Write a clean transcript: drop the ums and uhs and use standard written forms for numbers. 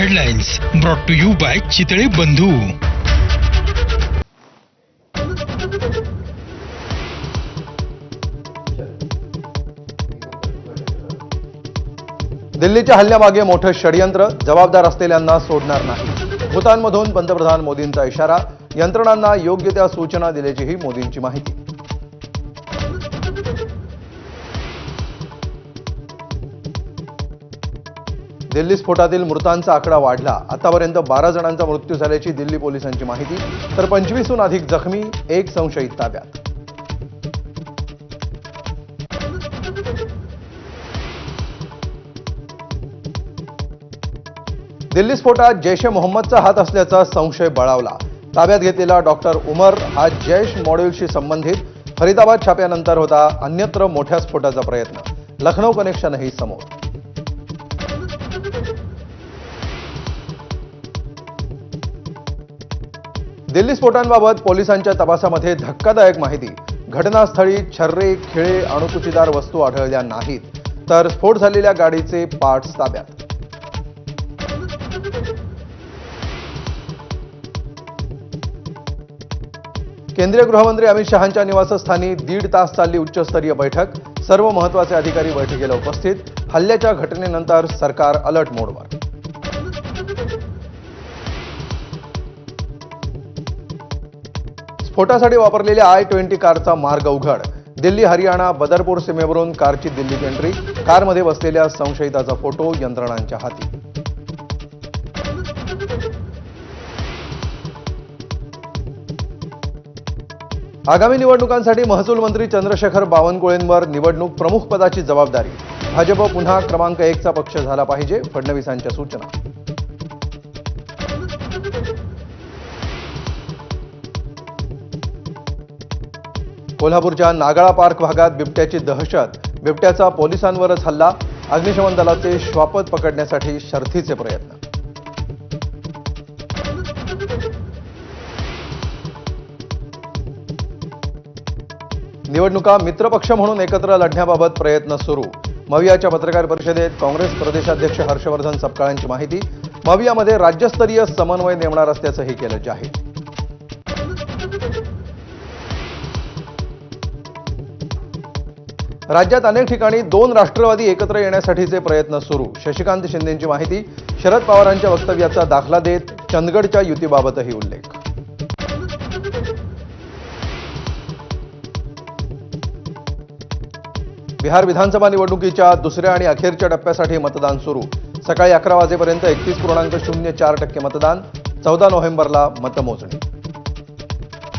Headlines brought to you by Chitale Bandhu. दिल्लीच्या हल्ल्यामागे मोठं षडयंत्र, जबाबदार असलेल्यांना सोडणार नाही। भूतानमधून पंतप्रधान मोदींचा इशारा, यंत्रणांना योग्य त्या सूचना दिल्याचीही मोदींची माहिती। दिल्ली स्फोटातील मृतांचा आकडा वाढला, आतापर्यंत 12 जणांचा मृत्यू झाल्याची दिल्ली पोलिसांची माहिती, तर 25हून अधिक जखमी, एक संशयित ताब्यात। दिल्ली स्फोटात जैश ए मोहम्मदचा हात असल्याचा संशय बळावला। ताब्यात घेतलेला डॉक्टर उमर हा जैश मॉड्यूलशी संबंधित फरीदाबाद छाप्यानंतर होता अन्यत्र मोठ्या स्फोटाचा प्रयत्न, लखनौ कनेक्शनही समोर। दिल्ली स्फोटांबाबत पोलिसांच्या तपासामध्ये धक्कादायक माहिती, घटनास्थळी छर्रे, खिळे, अणुकुचीदार वस्तू आढळल्या नाहीत, तर स्फोट झालेल्या गाडीचे पार्ट्स ताब्यात। केंद्रीय गृहमंत्री अमित शहांच्या निवासस्थानी 1.5 तास चालली उच्चस्तरीय बैठक, सर्व महत्त्वाचे अधिकारी बैठकीला उपस्थित। हल्ल्याच्या घटनेनंतर सरकार अलर्ट मोडवर। स्फोटासाठी वापरलेल्या I-20 कारचा मार्ग उघड, दिल्ली हरियाणा बदरपूर सीमेवरून कारची दिल्लीत एंट्री, कारमध्ये बसलेल्या संशयिताचा फोटो यंत्रणांच्या हाती। आगामी निवडणुकांसाठी महसूल मंत्री चंद्रशेखर बावनकुळेंवर निवडणूक प्रमुख पदाची जबाबदारी, भाजप पुन्हा क्रमांक 1 चा पक्ष झाला पाहिजे, फडणवीसांच्या सूचना। कोल्हापूरच्या नागाळा पार्क भागात बिबट्याची दहशत, बिबट्याचा पोलिसांवरच हल्ला, अग्निशमन दलाचे श्वापद पकडण्यासाठी शर्थीचे प्रयत्न। निवडणुका मित्रपक्ष म्हणून एकत्र लढण्याबाबत प्रयत्न सुरू, मवियाच्या पत्रकार परिषदेत काँग्रेस प्रदेशाध्यक्ष हर्षवर्धन सपकाळांची माहिती, मवियामध्ये राज्यस्तरीय समन्वय नेमणार असल्याचंही केलं जाहीर। राज्यात अनेक ठिकाणी 2 राष्ट्रवादी एकत्र येण्यासाठीचे प्रयत्न सुरू, शशिकांत शिंदेंची माहिती, शरद पवारांच्या वक्तव्याचा दाखला देत चंदगडच्या युतीबाबतही उल्लेख। बिहार विधानसभा निवडणुकीच्या दुसऱ्या आणि अखेरच्या टप्प्यासाठी मतदान सुरू, सकाळी 11 वाजेपर्यंत 31.04% मतदान, 14 नोव्हेंबरला मतमोजणी।